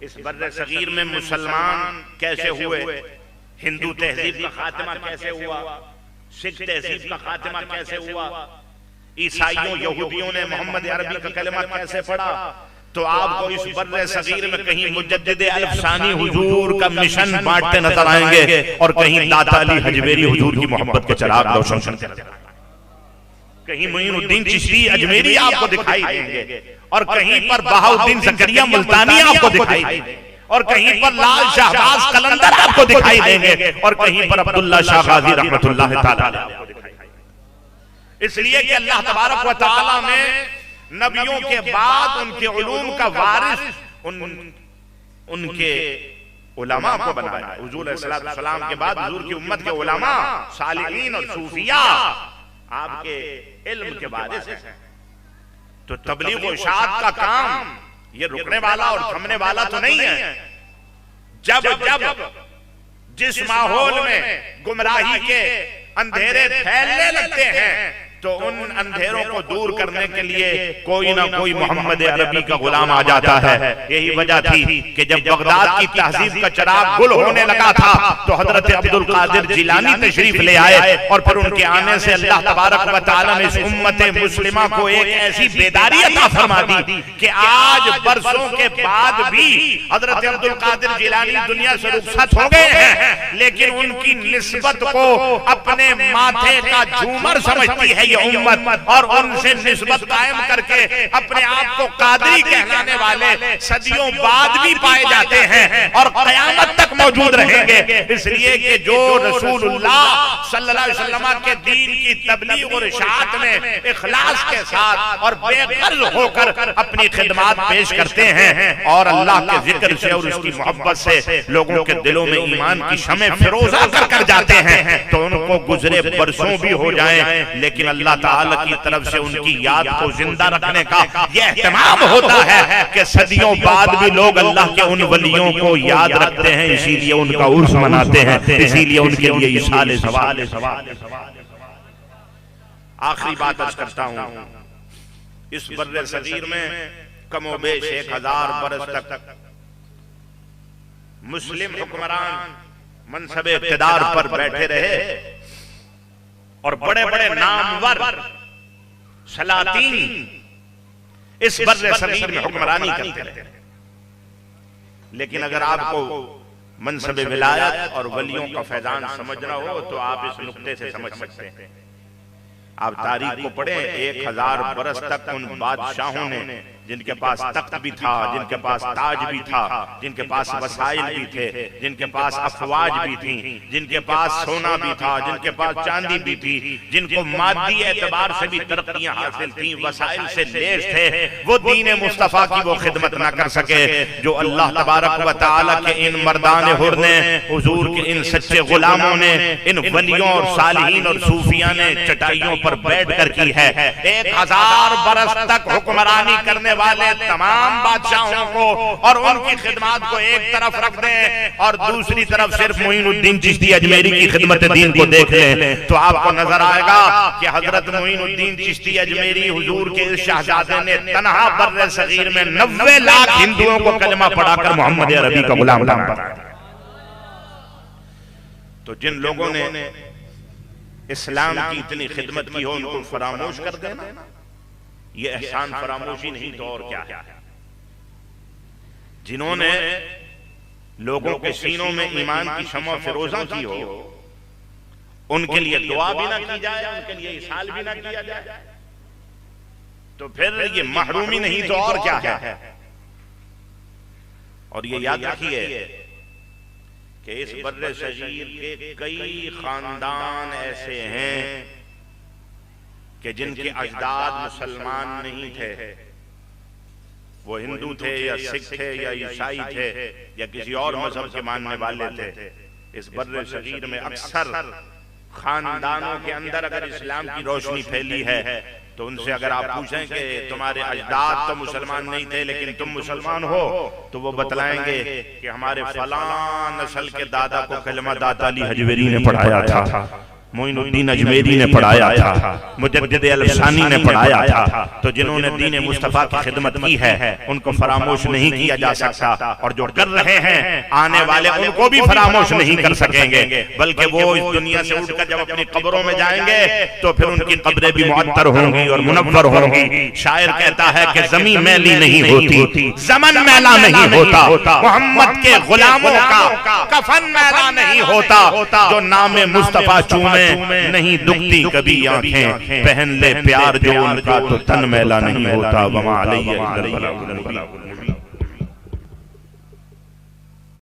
اس بر صغیر میں مسلمان کیسے ہوئے، ہندو تہذیب کا خاتمہ کیسے ہوا، سکھ تہذیب کا خاتمہ کیسے ہوا، عیسائیوں یہودیوں نے محمد عربی کا کلمہ کیسے پڑھا، تو آپ کو اس بر صغیر میں کہیں مجدد الف ثانی حضور کا مشن بانٹتے نظر آئیں گے، اور کہیں داتا علی حجویری حضور کی محبت کے چراغ روشن کرتے نظر آئیں گے، کہیں معین الدین چشتی اجمیری آپ کو دکھائی دیں گے، اور کہیں پر بہاؤالدین زکریا ملتانی آپ کو دکھائی دیں گے، اور کہیں پر لال شہباز قلندر آپ کو دکھائی دیں گے، اور کہیں پر عبداللہ شاہ غازی رحمت اللہ تعالی آپ کو دکھائی دیں گے۔ اس لیے کہ اللہ تبارک و تعالی نے نبیوں کے بعد ان کے علوم کا وارث ان کے علماء کو بنایا۔ حضور علیہ السلام کے بعد حضور کی امت کے علماء، صالحین اور صوفیاء آپ کے علم کے وارث ہیں۔ تو تبلیغ و ارشاد کا کام یہ رکنے والا اور تھمنے والا تو نہیں ہے۔ جب جس ماحول میں گمراہی کے اندھیرے پھیلنے لگتے ہیں تو ان اندھیروں کو دور کرنے کے لیے کوئی نہ کوئی محمد عربی کا غلام آ جاتا ہے۔ یہی وجہ تھی کہ جب بغداد کی تہذیب کا چراغ گل ہونے لگا تھا تو حضرت عبد القادر جیلانی تشریف لے آئے، اور پھر ان کے آنے سے اللہ تبارک و تعالی نے اس امت مسلمہ کو ایک ایسی بیداری عطا فرما دی کہ آج برسوں کے بعد بھی حضرت عبد القادر جیلانی دنیا سے رخصت ہو گئے ہیں، لیکن ان کی نسبت کو اپنے ماتھے کا جھومر سمجھتی ہے یہ امت، اور ان سے نسبت قائم کر کے اپنے آپ کو قادری کہلانے والے صدیوں بعد بھی پائے جاتے ہیں اور قیامت تک موجود رہیں گے، اس لیے کہ جو رسول اللہ صلی اللہ علیہ وسلم کے دین کی تبلیغ اور اشاعت میں اخلاص کے ساتھ اور بے غرض ہو کر اپنی خدمات پیش کرتے ہیں اور اللہ کے ذکر سے اور اس کی محبت سے لوگوں کے دلوں میں ایمان کی شمع فروزہ کر جاتے ہیں، تو ان کو گزرے برسوں بھی ہو جائیں لیکن اللہ تعالی کی طرف سے ان کی یاد کو زندہ رکھنے کا یہ اہتمام ہوتا ہے کہ صدیوں بعد بھی لوگ اللہ کے ان ولیوں کو یاد رکھتے ہیں، اسی لیے ان کا عرس مناتے ہیں، اسی لیے ان کے لیے ایصال ثواب۔ آخری بات عرض کرتا ہوں، اس بر صغیر میں کم و بیش 1000 برس تک مسلم حکمران منصب اقتدار پر بیٹھے رہے اور بڑے بڑے نامور سلاطین اس بر صغیر میں حکمرانی کرتے رہے، لیکن اگر آپ کو منصب ولایت اور ولیوں کا فیضان سمجھنا ہو تو آپ اس نقطے سے سمجھ سکتے ہیں۔ آپ تاریخ کو پڑھیں، 1000 برس تک ان بادشاہوں نے جن کے پاس تخت بھی تھا، جن کے پاس تاج بھی تھا، جن کے پاس وسائل بھی تھے، جن کے پاس افواج بھی تھیں، جن کے پاس سونا بھی تھا، جن کے پاس چاندی بھی تھی، جن کو مادی اعتبار سے بھی ترقیاں حاصل تھیں، وسائل سے لیس تھے، وہ دین مصطفیٰ کی وہ خدمت نہ کر سکے جو اللہ تبارک و تعالی کے ان مردان حر نے، حضور کے ان سچے غلاموں نے، ان ولیوں اور صالحین اور صوفیاں نے چٹائیوں پر بیٹھ کر کی ہے۔ 1000 برس تک حکمرانی کرنے والے تمام بادشاہوں کو اور ان کی خدمات کو ایک طرف رکھ دیں اور دوسری طرف صرف معین الدین چشتی اجمیری کی خدمت دین کو دیکھ لیں تو آپ کو نظر آئے گا کہ حضرت معین الدین چشتی اجمیری حضور کے اس شہزادے نے تنہا بر صغیر میں 90 لاکھ ہندوؤں کو کلمہ پڑھا کر محمد عربی کا غلام بنایا۔ تو جن لوگوں نے اسلام کی اتنی خدمت کی ہو ان کو فراموش کر دینا، یہ احسان فراموشی نہیں تو اور کیا ہے۔ جنہوں نے لوگوں کے سینوں میں ایمان کی شمع فروزہ کی ہو ان کے لیے دعا بھی نہ کی جائے، ان کے لیے ایصال بھی نہ کیا جائے تو پھر یہ محرومی نہیں تو اور کیا ہے۔ اور یہ یاد رکھیے کہ اس بر صغیر کے کئی خاندان ایسے ہیں کہ جن کے اجداد مسلمان نہیں تھے، وہ ہندو تھے یا سکھ تھے یا عیسائی تھے یا کسی اور مذہب کے ماننے والے تھے۔ اس بر صغیر میں اکثر خاندانوں کے اندر اگر اسلام کی روشنی پھیلی ہے تو ان سے اگر آپ پوچھیں کہ تمہارے اجداد تو مسلمان نہیں تھے لیکن تم مسلمان ہو تو وہ بتلائیں گے کہ ہمارے فلاں نسل کے دادا کو کلمہ داتا علی حجویری نے پڑھایا تھا، معین الدین اجمیری نے پڑھایا تھا، مجدد الفسانی نے پڑھایا تھا۔ تو جنہوں نے دین مصطفیٰ کی خدمت کی ہے ان کو فراموش نہیں کیا جا سکتا، اور جو کر رہے ہیں آنے والے ان کو بھی فراموش نہیں کر سکیں گے، بلکہ وہ اس دنیا سے اٹھ کر جب اپنی قبروں میں جائیں گے تو پھر ان کی قبریں بھی معطر ہوں گی اور منور ہوں گی۔ شاعر کہتا ہے کہ زمین میلی نہیں ہوتی، زمن میلا نہیں ہوتا، محمد کے غلاموں کا کفن میلا نہیں ہوتا، جو نام مصطفیٰ چومے نہیں دکھتی کبھی آنکھیں، پہن لے پیار جو ان کا تو تن میلا نہیں ہوتا۔ وما علیہ الا البلاغ المبین۔